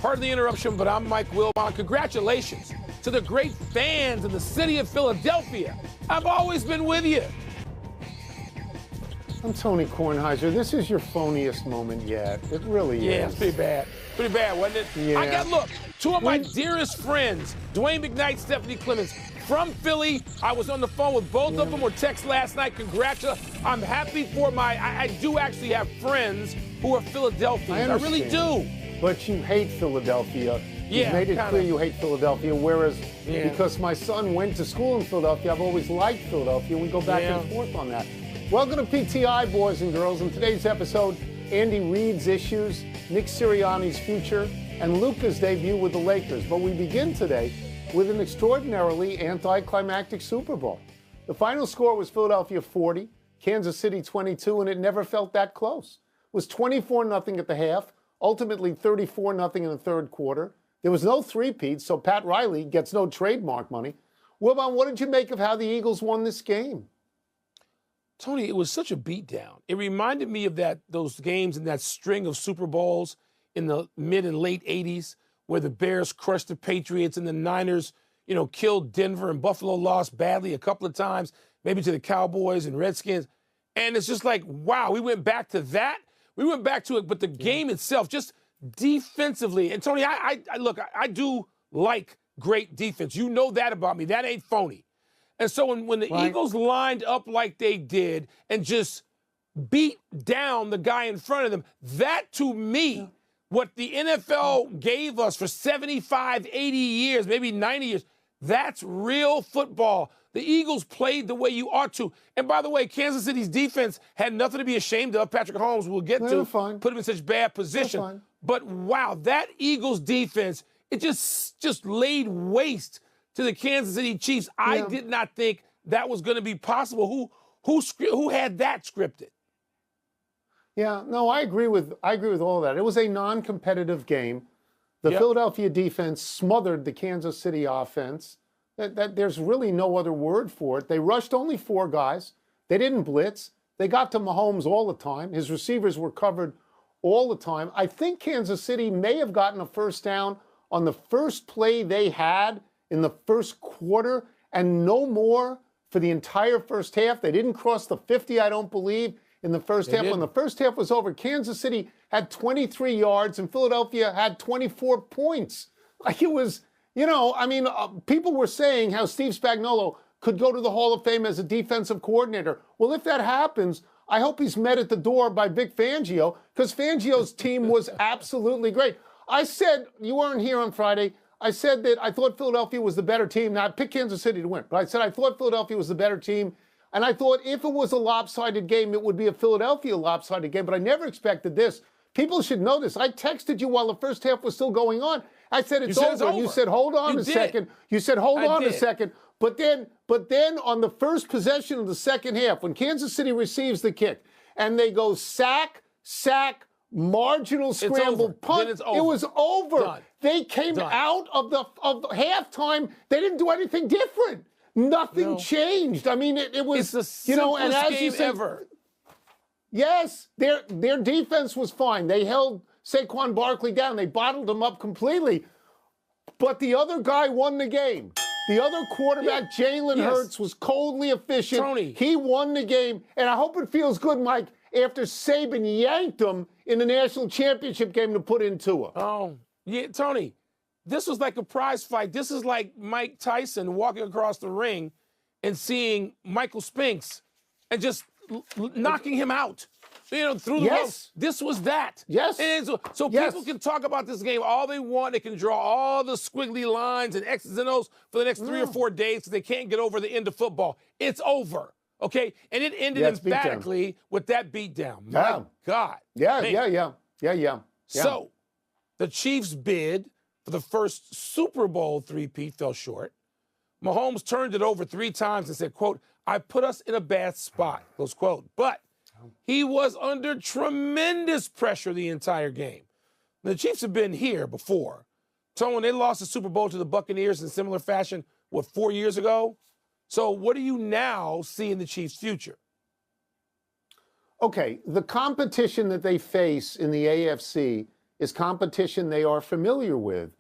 Pardon the interruption, but I'm Mike Wilbon. Congratulations to the great fans in the city of Philadelphia. I've always been with you. I'm Tony Kornheiser. This is your phoniest moment yet. It really is. Yeah, it's pretty bad. Pretty bad, wasn't it? Yeah. I got, look, two of my dearest friends, Dwayne McKnight, Stephanie Clemens, from Philly. I was on the phone with both of them or text last night. Congratulations. I'm happy for I do actually have friends who are Philadelphians. I really do. But you hate Philadelphia. Yeah, You've made it kinda. clear you hate Philadelphia, whereas because my son went to school in Philadelphia, I've always liked Philadelphia. We go back and forth on that. Welcome to PTI, boys and girls. In today's episode, Andy Reid's issues, Nick Sirianni's future, and Luka's debut with the Lakers. But we begin today with an extraordinarily anticlimactic Super Bowl. The final score was Philadelphia 40, Kansas City 22, and it never felt that close. It was 24-0 at the half, ultimately 34-0 in the third quarter. There was no three-peat, so Pat Riley gets no trademark money. Wilbon, what did you make of how the Eagles won this game? Tony, it was such a beatdown. It reminded me of those games and that string of Super Bowls in the mid and late 80s where the Bears crushed the Patriots and the Niners, killed Denver, and Buffalo lost badly a couple of times, maybe to the Cowboys and Redskins. And it's just like, wow, we went back to that. We went back to it, but the game itself, just defensively. And Tony, I I do like great defense. You know that about me. That ain't phony. And so when the Eagles lined up like they did and just beat down the guy in front of them, that to me, what the NFL gave us for 75, 80 years, maybe 90 years, that's real football. The Eagles played the way you ought to. And by the way, Kansas City's defense had nothing to be ashamed of. Patrick Mahomes, we'll get to, put him in such bad position. But wow, that Eagles defense, it just laid waste to the Kansas City Chiefs. I did not think that was going to be possible. Who had that scripted? Yeah, no, I agree with all that. It was a non-competitive game. The Philadelphia defense smothered the Kansas City offense. That there's really no other word for it. They rushed only 4 guys. They didn't blitz. They got to Mahomes all the time. His receivers were covered all the time. I think Kansas City may have gotten a first down on the first play they had in the first quarter, and no more for the entire first half. They didn't cross the 50, I don't believe, in the first half. When the first half was over, Kansas City had 23 yards and Philadelphia had 24 points. Like it was, people were saying how Steve Spagnuolo could go to the Hall of Fame as a defensive coordinator. Well, if that happens, I hope he's met at the door by Vic Fangio, because Fangio's team was absolutely great. I said, you weren't here on Friday, I said that I thought Philadelphia was the better team. Now, I picked Kansas City to win, but I said I thought Philadelphia was the better team. And I thought if it was a lopsided game, it would be a Philadelphia lopsided game. But I never expected this. People should know this. I texted you while the first half was still going on. I said it's over. And you said, hold on a second. You said, hold on a second. But then on the first possession of the second half, when Kansas City receives the kick and they go sack, marginal scramble punt, it was over. Done. They came out of halftime. They didn't do anything different. Nothing changed. I mean, it was, it's the simplest game ever. Yes, their defense was fine. They held Saquon Barkley down. They bottled him up completely. But the other guy won the game. The other quarterback, Jalen Hurts, was coldly efficient. Tony. He won the game. And I hope it feels good, Mike, after Saban yanked him in the national championship game to put in Tua. Oh, yeah, Tony, this was like a prize fight. This is like Mike Tyson walking across the ring and seeing Michael Spinks and just knocking him out, through the ropes. This was that. Yes. And so people can talk about this game all they want. They can draw all the squiggly lines and X's and O's for the next 3 or 4 days because they can't get over the end of football. It's over. Okay? And it ended emphatically with that beatdown. My God. Yeah. So the Chiefs' bid for the first Super Bowl three-peat fell short. Mahomes turned it over 3 times and said, quote, I put us in a bad spot, close quote. But he was under tremendous pressure the entire game. The Chiefs have been here before. Tony, when they lost the Super Bowl to the Buccaneers in similar fashion, 4 years ago? So what do you now see in the Chiefs' future? Okay, the competition that they face in the AFC is competition they are familiar with.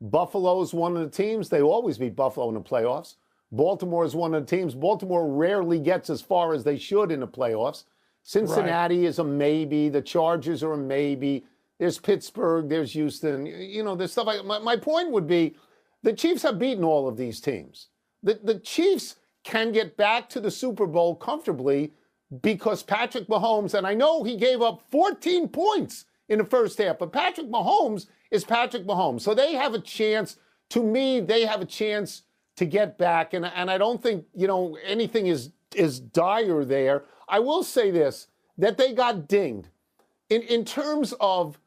Buffalo's one of the teams. They always beat Buffalo in the playoffs. Baltimore is one of the teams. Baltimore rarely gets as far as they should in the playoffs. Cincinnati is a maybe. The Chargers are a maybe. There's Pittsburgh. There's Houston. You know, there's stuff like my point would be the Chiefs have beaten all of these teams. The Chiefs can get back to the Super Bowl comfortably because Patrick Mahomes, and I know he gave up 14 points in the first half, but Patrick Mahomes is Patrick Mahomes. So they have a chance. To me, they have a chance to get back. And I don't think, you know, anything is dire there. I will say this, that they got dinged. In terms of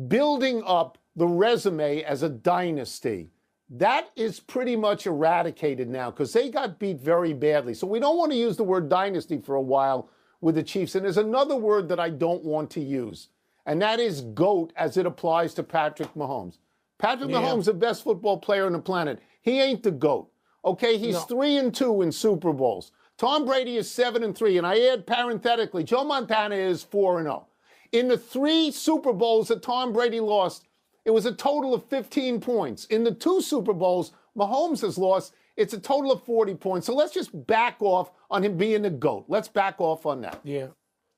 building up the resume as a dynasty, that is pretty much eradicated now because they got beat very badly. So we don't want to use the word dynasty for a while with the Chiefs. And there's another word that I don't want to use, and that is GOAT as it applies to Patrick Mahomes. Patrick Mahomes is the best football player on the planet. He ain't the GOAT. Okay, he's 3-2 in Super Bowls. Tom Brady is 7-3, and I add parenthetically, Joe Montana is 4-0. In the 3 Super Bowls that Tom Brady lost, it was a total of 15 points. In the 2 Super Bowls Mahomes has lost, it's a total of 40 points. So let's just back off on him being the GOAT. Let's back off on that. Yeah.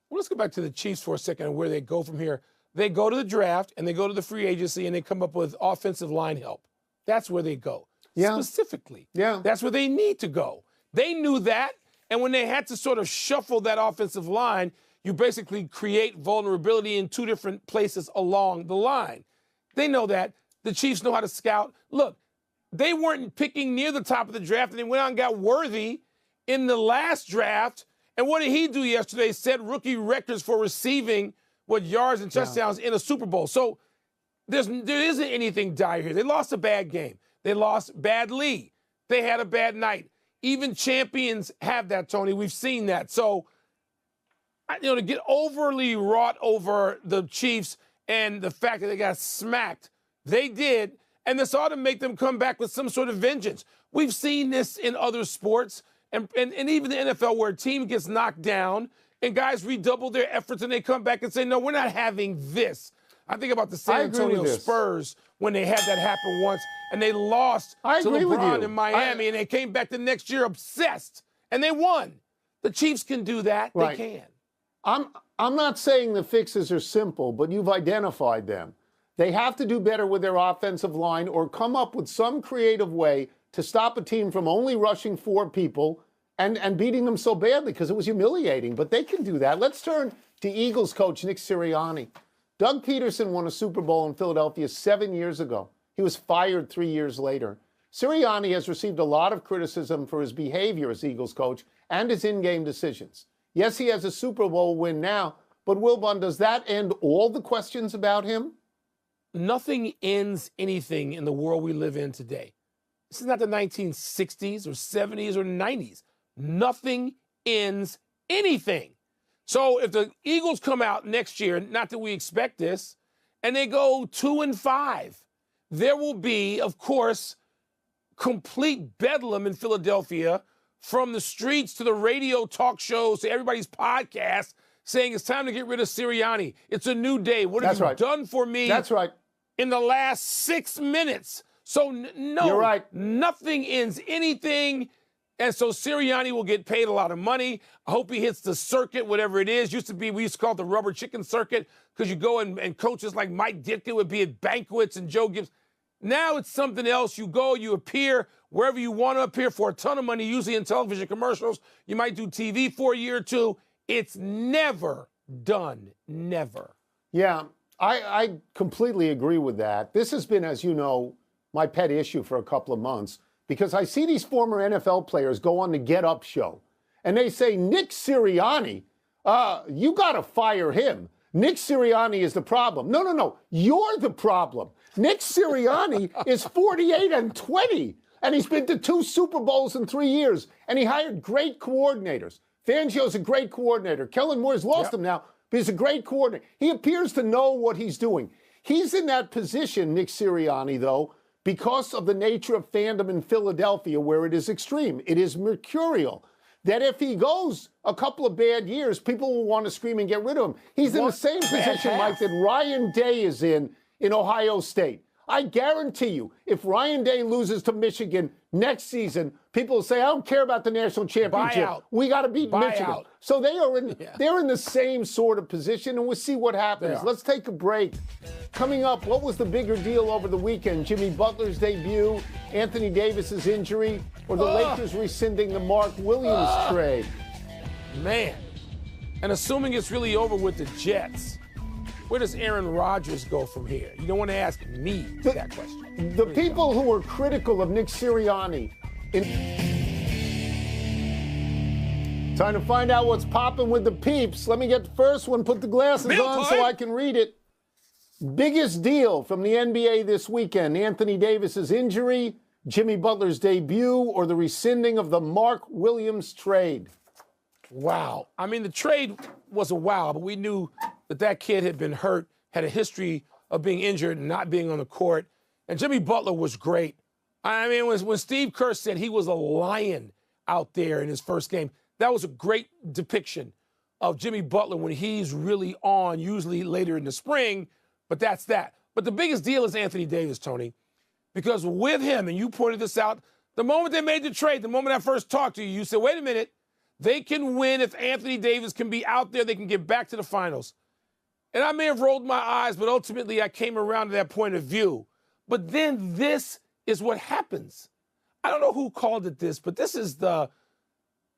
Well, let's go back to the Chiefs for a second and where they go from here. They go to the draft and they go to the free agency and they come up with offensive line help. That's where they go. Yeah. Specifically. Yeah. That's where they need to go. They knew that. And when they had to sort of shuffle that offensive line, you basically create vulnerability in 2 different places along the line. They know that. The Chiefs know how to scout. Look, they weren't picking near the top of the draft, and they went out and got Worthy in the last draft. And what did he do yesterday? Set rookie records for receiving yards and touchdowns in a Super Bowl. So there isn't anything dire here. They lost a bad game. They lost badly. They had a bad night. Even champions have that, Tony. We've seen that. So, you know, to get overly wrought over the Chiefs and the fact that they got smacked, they did, and this ought to make them come back with some sort of vengeance. We've seen this in other sports, and even the NFL, where a team gets knocked down and guys redouble their efforts and they come back and say, no, we're not having this. I think about the San Antonio Spurs when they had that happen once, and they lost to LeBron in Miami, and they came back the next year obsessed, and they won. The Chiefs can do that. Right. They can. I'm not saying the fixes are simple, but you've identified them. They have to do better with their offensive line or come up with some creative way to stop a team from only rushing 4 people and beating them so badly, because it was humiliating. But they can do that. Let's turn to Eagles coach Nick Sirianni. Doug Peterson won a Super Bowl in Philadelphia 7 years ago. He was fired 3 years later. Sirianni has received a lot of criticism for his behavior as Eagles coach and his in-game decisions. Yes, he has a Super Bowl win now, but Wilbon, does that end all the questions about him? Nothing ends anything in the world we live in today. This is not the 1960s or 70s or 90s. Nothing ends anything. So if the Eagles come out next year, not that we expect this, and they go 2-5, there will be, of course, complete bedlam in Philadelphia, from the streets to the radio talk shows to everybody's podcast, saying it's time to get rid of Sirianni. It's a new day. What have you done for me in the last 6 minutes? So no, you're right. Nothing ends anything. And so Sirianni will get paid a lot of money. I hope he hits the circuit, whatever it is. We used to call it the rubber chicken circuit, because you go and coaches like Mike Ditka would be at banquets and Joe Gibbs. Now it's something else. You go, you appear wherever you want to appear for a ton of money, usually in television commercials. You might do TV for a year or two. It's never done. Never. Yeah, I completely agree with that. This has been, as you know, my pet issue for a couple of months, because I see these former NFL players go on the Get Up show, and they say, Nick Sirianni, you got to fire him. Nick Sirianni is the problem. No. You're the problem. Nick Sirianni is 48-20, and he's been to 2 Super Bowls in 3 years, and he hired great coordinators. Fangio's a great coordinator. Kellen Moore's lost him now, but he's a great coordinator. He appears to know what he's doing. He's in that position, Nick Sirianni, though, because of the nature of fandom in Philadelphia, where it is extreme. It is mercurial. That if he goes a couple of bad years, people will want to scream and get rid of him. He's in the same position, Mike, that Ryan Day is in in Ohio State. I guarantee you, if Ryan Day loses to Michigan next season, people will say, I don't care about the national championship. We got to beat Michigan. So they're in the same sort of position, and we'll see what happens. Let's take a break. Coming up, what was the bigger deal over the weekend? Jimmy Butler's debut, Anthony Davis's injury, or the Lakers rescinding the Mark Williams trade? Man. And assuming it's really over with the Jets, where does Aaron Rodgers go from here? You don't want to ask me that question. The people who are critical of Nick Sirianni. Time to find out what's popping with the peeps. Let me get the first one. Put the glasses on so I can read it. Biggest deal from the NBA this weekend. Anthony Davis's injury, Jimmy Butler's debut, or the rescinding of the Mark Williams trade? Wow. I mean, the trade was a wow, but we knew that kid had been hurt, had a history of being injured and not being on the court. And Jimmy Butler was great. I mean, when Steve Kerr said he was a lion out there in his first game, that was a great depiction of Jimmy Butler when he's really on, usually later in the spring, but that's that. But the biggest deal is Anthony Davis, Tony, because with him, and you pointed this out, the moment they made the trade, the moment I first talked to you, you said, wait a minute, they can win if Anthony Davis can be out there, they can get back to the finals. And I may have rolled my eyes, but ultimately I came around to that point of view. But then this is what happens. I don't know who called it this, but this is the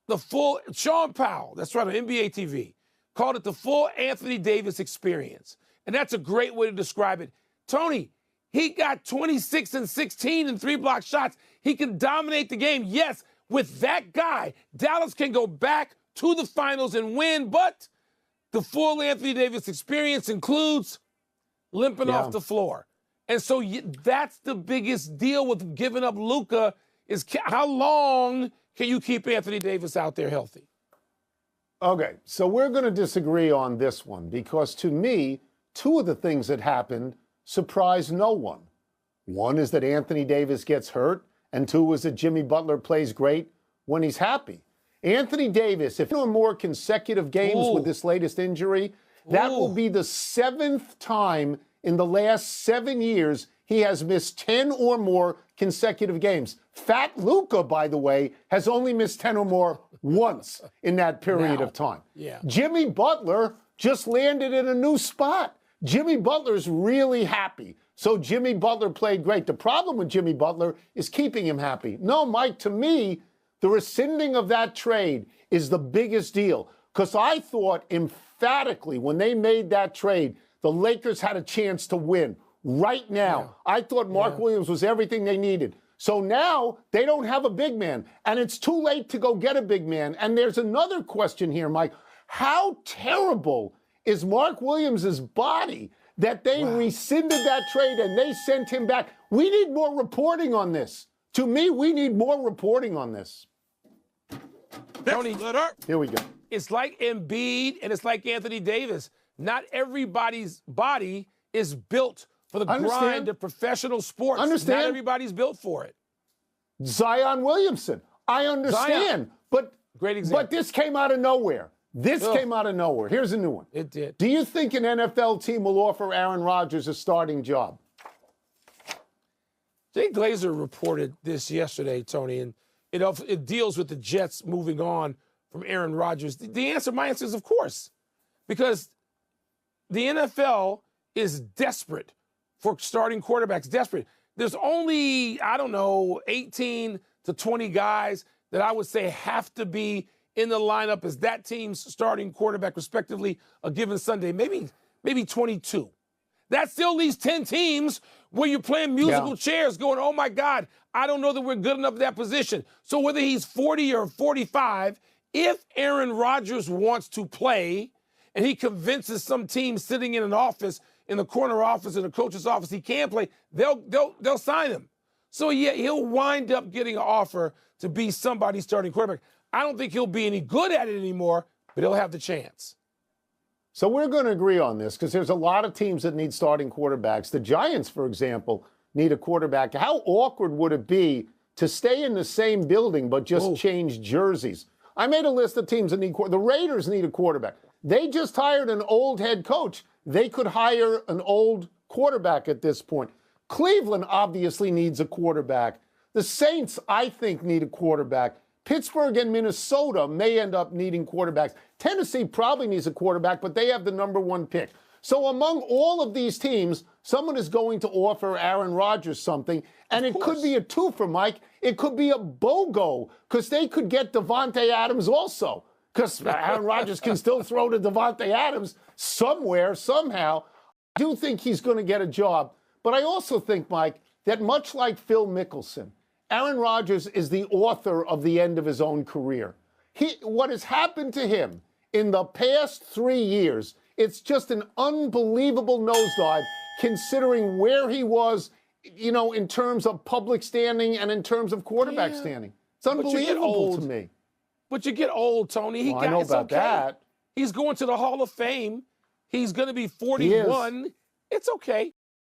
full, Sean Powell, that's right, on NBA TV, called it the full Anthony Davis experience. And that's a great way to describe it. Tony, he got 26 and 16 in 3-block shots. He can dominate the game. Yes, with that guy, Dallas can go back to the finals and win, but the full Anthony Davis experience includes limping off the floor. And so that's the biggest deal with giving up Luka is how long can you keep Anthony Davis out there healthy? Okay, so we're going to disagree on this one because to me, two of the things that happened surprised no one. One is that Anthony Davis gets hurt, and two is that Jimmy Butler plays great when he's happy. Anthony Davis, if no more consecutive games with this latest injury, that will be the 7th time in the last 7 years he has missed 10 or more consecutive games. Fat Luka, by the way, has only missed 10 or more once in that period of time. Jimmy Butler just landed in a new spot. Jimmy Butler's really happy. So Jimmy Butler played great. The problem with Jimmy Butler is keeping him happy. No, Mike, to me, the rescinding of that trade is the biggest deal. Because I thought emphatically when they made that trade, the Lakers had a chance to win right now. I thought Mark Williams was everything they needed. So now they don't have a big man, and it's too late to go get a big man. And there's another question here, Mike. How terrible is Mark Williams' body that they rescinded that trade and they sent him back? We need more reporting on this. To me, we need more reporting on this. Tony, here we go. It's like Embiid and it's like Anthony Davis. Not everybody's body is built for the grind of professional sports. Not everybody's built for it. Zion Williamson. I understand. But great example. But this came out of nowhere. This came out of nowhere. Here's a new one. It did. Do you think an NFL team will offer Aaron Rodgers a starting job? Jay Glazer reported this yesterday, Tony, and it deals with the Jets moving on from Aaron Rodgers. My answer is of course, because the NFL is desperate for starting quarterbacks, desperate. There's only, 18 to 20 guys that I would say have to be in the lineup as that team's starting quarterback, respectively, a given Sunday, maybe 22. That still leaves 10 teams where you're playing musical chairs going, oh, my God, I don't know that we're good enough at that position. So whether he's 40 or 45, if Aaron Rodgers wants to play and he convinces some team sitting in an office, in the corner office, in the coach's office, he can play, they'll sign him. So, he'll wind up getting an offer to be somebody's starting quarterback. I don't think he'll be any good at it anymore, but he'll have the chance. So we're going to agree on this because there's a lot of teams that need starting quarterbacks. The Giants, for example, need a quarterback. How awkward would it be to stay in the same building but just change jerseys? I made a list of teams that need the Raiders need a quarterback. They just hired an old head coach. They could hire an old quarterback at this point. Cleveland obviously needs a quarterback. The Saints, I think, need a quarterback. Pittsburgh and Minnesota may end up needing quarterbacks. Tennessee probably needs a quarterback, but they have the #1 pick. So among all of these teams, someone is going to offer Aaron Rodgers something, and it could be a twofer, Mike. It could be a BOGO, because they could get Devontae Adams also, because Aaron Rodgers can still throw to Devontae Adams somewhere, somehow. I do think he's going to get a job, but I also think, Mike, that much like Phil Mickelson, Aaron Rodgers is the author of the end of his own career. What has happened to him in the past 3 years, it's just an unbelievable nosedive considering where he was, in terms of public standing and in terms of quarterback standing. It's unbelievable to me. But you get old, Tony. I know about that. He's going to the Hall of Fame. He's going to be 41. It's okay.